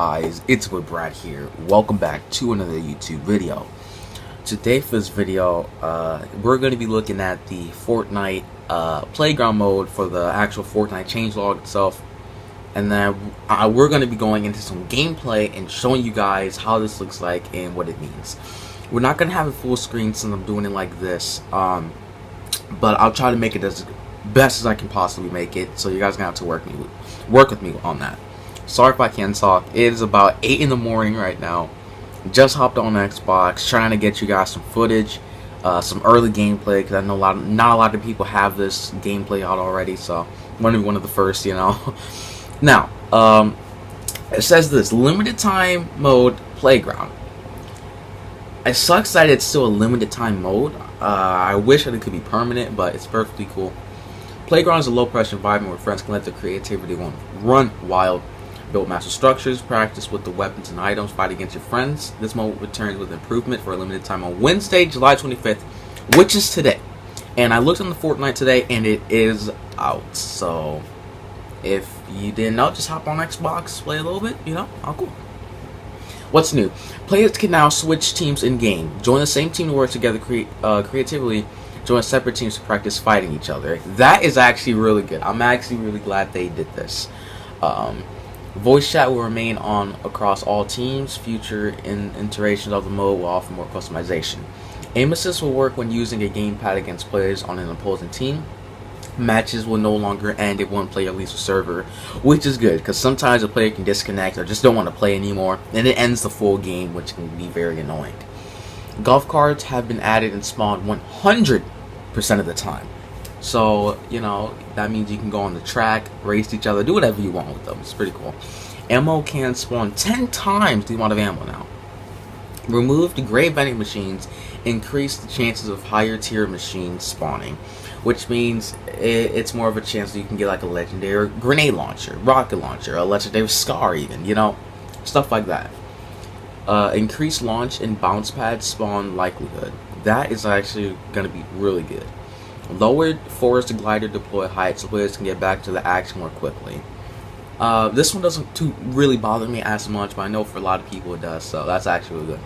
guys, it's boy Brad here. Welcome back to another YouTube video. Today for this video, we're going to be looking at the Fortnite playground mode for the actual Fortnite changelog itself. And then we're going to be going into some gameplay and showing you guys how this looks like and what it means. We're not going to have it full screen since I'm doing it like this, but I'll try to make it as best as I can possibly make it, so you guys are going to have to work with me on that. Sorry if I can't talk. It is about 8 in the morning right now. Just hopped on Xbox, trying to get you guys some footage, some early gameplay, because I know not a lot of people have this gameplay out already, so I'm going to be one of the first, you know. Now, it says this, limited time mode playground. It sucks that it's still a limited time mode. I wish that it could be permanent, but it's perfectly cool. Playground is a low pressure environment where friends can let their creativity run wild, build master structures, practice with the weapons and items, fight against your friends. This mode returns with improvement for a limited time on Wednesday, July 25th, which is today. And I looked on the Fortnite today, and it is out. So if you didn't know, just hop on Xbox, play a little bit, you know, how cool. What's new? Players can now switch teams in game, join the same team to work together creatively, join separate teams to practice fighting each other. That is actually really good. I'm actually really glad they did this. Voice chat will remain on across all teams. Future iterations of the mode will offer more customization. Aim assist will work when using a gamepad against players on an opposing team. Matches will no longer end if one player leaves the server, which is good because sometimes a player can disconnect or just don't want to play anymore, and it ends the full game, which can be very annoying. Golf carts have been added and spawned 100% of the time. So, you know, that means you can go on the track, race each other, do whatever you want with them. It's pretty cool. Ammo can spawn 10 times the amount of ammo now. Remove the gray vending machines, increase the chances of higher tier machines spawning, which means it's more of a chance that you can get like a legendary grenade launcher, rocket launcher, a legendary scar even, you know, stuff like that. Increase launch and bounce pad spawn likelihood. That is actually going to be really good. Lowered forest glider deploy height so players can get back to the action more quickly. This one doesn't really bother me as much, but I know for a lot of people it does, so that's actually really good.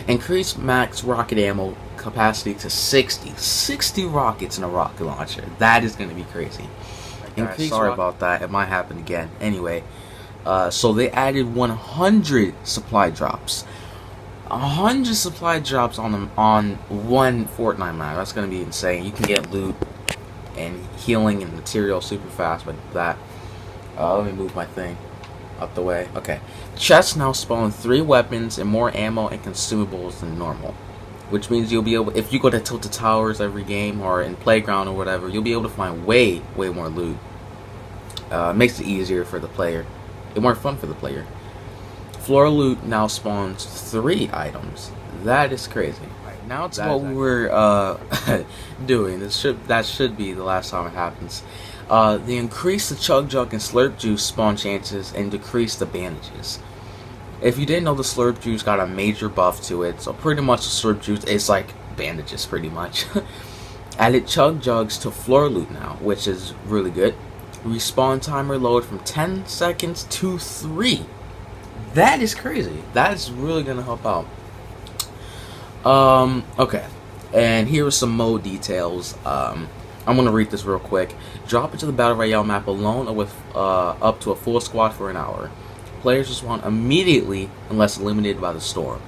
Increase max rocket ammo capacity to 60 rockets in a rocket launcher. That is going to be crazy. Sorry about that, it might happen again. Anyway, so they added 100 supply drops. 100 supply drops on one Fortnite map. That's gonna be insane. You can get loot and healing and material super fast with that. Let me move my thing out the way. Okay. Chests now spawn 3 weapons and more ammo and consumables than normal, which means you'll be able, if you go to Tilted Towers every game or in Playground or whatever, you'll be able to find way more loot. Makes it easier for the player, and more fun for the player. Floor loot now spawns 3 items. That is crazy. Right, now it's what we're doing. That should be the last time it happens. They increase the chug jug and slurp juice spawn chances and decrease the bandages. If you didn't know, the slurp juice got a major buff to it, so pretty much the slurp juice is like bandages pretty much. Added chug jugs to floor loot now, which is really good. Respawn timer lowered from 10 seconds to 3. That is crazy. That is really gonna help out. Okay, and here are some mode details. I'm gonna read this real quick. Drop into the battle royale map alone or with up to a full squad for an hour. Players respawn immediately unless eliminated by the storm.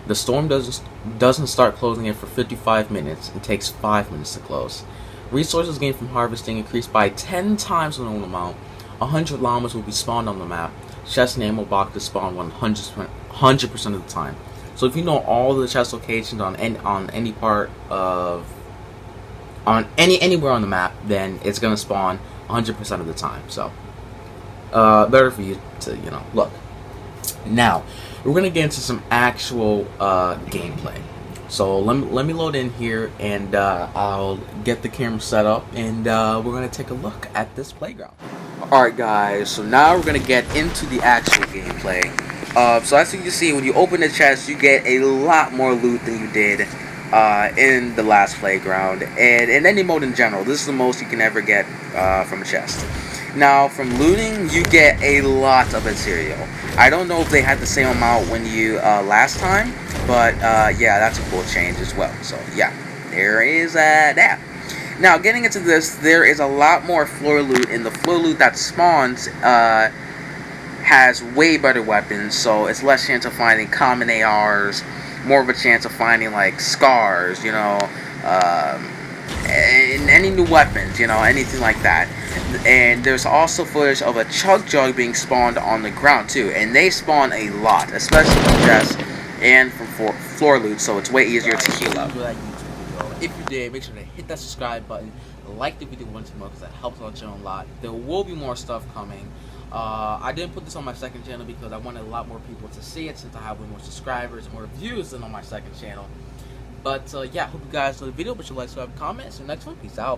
The storm doesn't start closing it for 55 minutes and takes 5 minutes to close. Resources gained from harvesting increased by 10 times the normal amount. 100 llamas will be spawned on the map. Chest and ammo boxes spawn 100% of the time. So if you know all the chest locations on any part of anywhere on the map, then it's gonna spawn 100% of the time. So better for you to, you know, look. Now we're gonna get into some actual gameplay. So let me load in here, and I'll get the camera set up, and we're gonna take a look at this playground. Alright guys, so now we're going to get into the actual gameplay. So as you can see, when you open the chest, you get a lot more loot than you did in the last playground. And in any mode in general, this is the most you can ever get from a chest. Now, from looting, you get a lot of material. I don't know if they had the same amount when you last time, but yeah, that's a cool change as well. So yeah, there is that. Now, getting into this, there is a lot more floor loot, and the floor loot that spawns has way better weapons, so it's less chance of finding common ARs, more of a chance of finding like scars, you know, and any new weapons, you know, anything like that. And there's also footage of a chug jug being spawned on the ground too, and they spawn a lot, especially from chests and from floor loot, so it's way easier to heal up. If you did, make sure to hit that subscribe button, like the video once more because that helps out the channel a lot. There will be more stuff coming. I didn't put this on my second channel because I wanted a lot more people to see it since I have way more subscribers and more views than on my second channel. But yeah, I hope you guys saw the video. But you like, subscribe, comment. See you next one. Peace out.